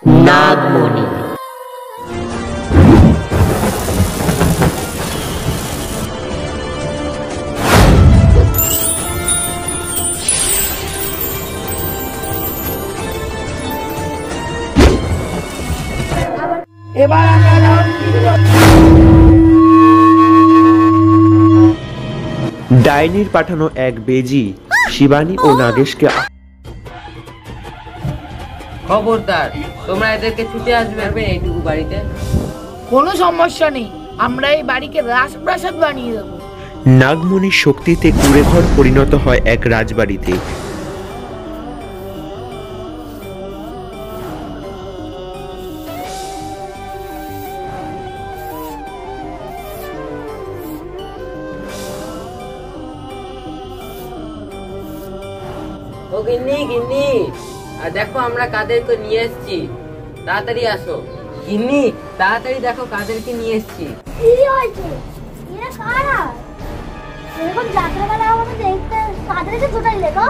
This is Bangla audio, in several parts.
নাগমণি। এবার ডাইনির পাঠানো এক বেজি শিবানী ও নাগেশকে। খবরদার, তোমরা এদেরকে ছুটে আসবে এইটুকু বাড়িতে। কোনো সমস্যা নেই, আমরা এই বাড়িকে রাজপ্রাসাদ বানিয়ে দেবো। নাগমণির শক্তিতে কুঁড়েঘর পরিণত হয় এক রাজবাড়িতে। ও গিন্নি, গিন্নি, আর দেখো আমরা কাদেরকে নিয়ে এসেছি, তাড়াতাড়ি আসো। গিন্নি, তাড়াতাড়ি দেখো কাদেরকে নিয়ে এসেছি। কি হয়েছে? এরা কারা? এরকম যাত্রাপালা আমাদের দেখতে কাদেরকে ছোটাই দেখো?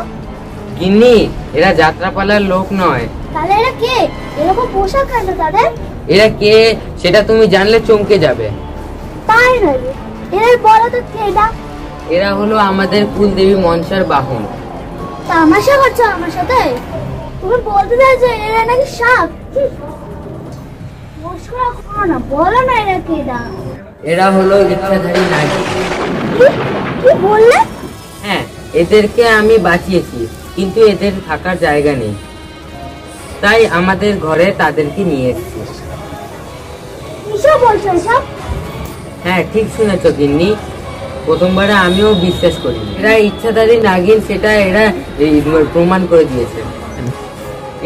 গিন্নি, এরা যাত্রাপালার লোক নয়। তাহলে এরা কে? এরকম পোশাক কেন তাদের? এরা কে সেটা তুমি জানলে চমকে যাবে। তাই নাকি? এরা বলো তো কে এটা? এরা হলো আমাদের কুলদেবী মনসার বাহন। তামাশা করছো আমার সাথে? তুমি বলতে চাইছো এরা নাকি সাপ? মস্করা করো না, বলো না এরা কে এটা? এরা হলো ইচ্ছাধারী নাগী। কি বললে? হ্যাঁ, এদেরকে আমি বাঁচিয়েছি, কিন্তু এদের থাকার জায়গা নেই, তাই আমাদের ঘরে তাদেরকে নিয়ে এসেছি। কিসব বলছো এসব? হ্যাঁ, ঠিক শুনেছো গিন্নি, প্রথমবারে আমিও বিশ্বাস করি। এরা ইচ্ছাধারী নাগিন সেটা এরা প্রমাণ করে দিয়েছে।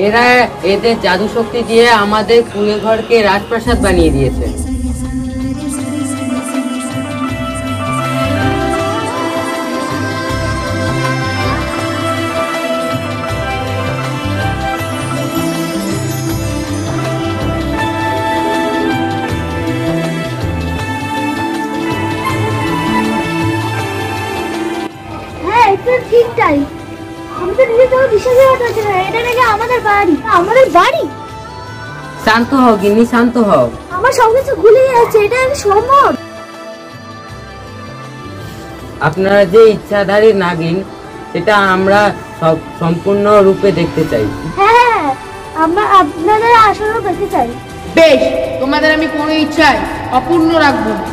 এরা এদের জাদু শক্তি দিয়ে আমাদের কুঁড়ে ঘরকে রাজপ্রাসাদ বানিয়ে দিয়েছে। ঠিক তাই, আমি তো নিজে তো বিশ্বাসই করতে পারছি না, এটা নাকি আমাদের বাড়ি। আমাদের বাড়ি? শান্ত হও গিন্নি, শান্ত হও। আমার সবকিছু ভুলে যাচ্ছে, এটা আমি সম্ভব? আপনারা যে ইচ্ছাধারী নাগিন সেটা আমরা সম্পূর্ণ রূপে দেখতে চাই। হ্যাঁ, আমরা আপনাদের আসলে দেখতে চাই। বেশ, তোমাদের আমি কোনো ইচ্ছায় অপূর্ণ রাখবো না।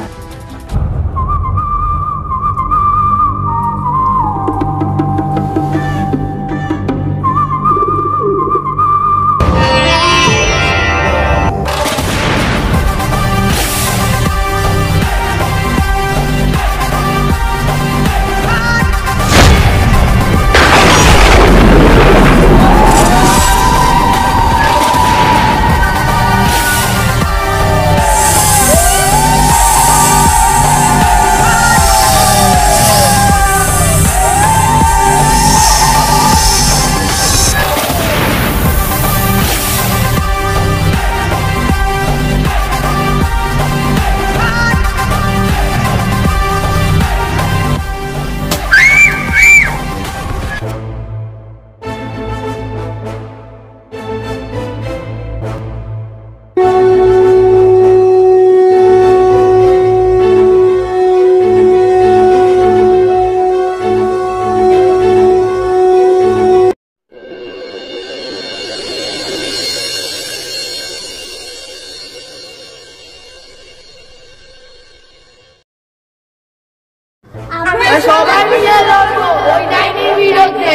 সবাই মিলে লড়বো ওই ডাইনির বিরুদ্ধে।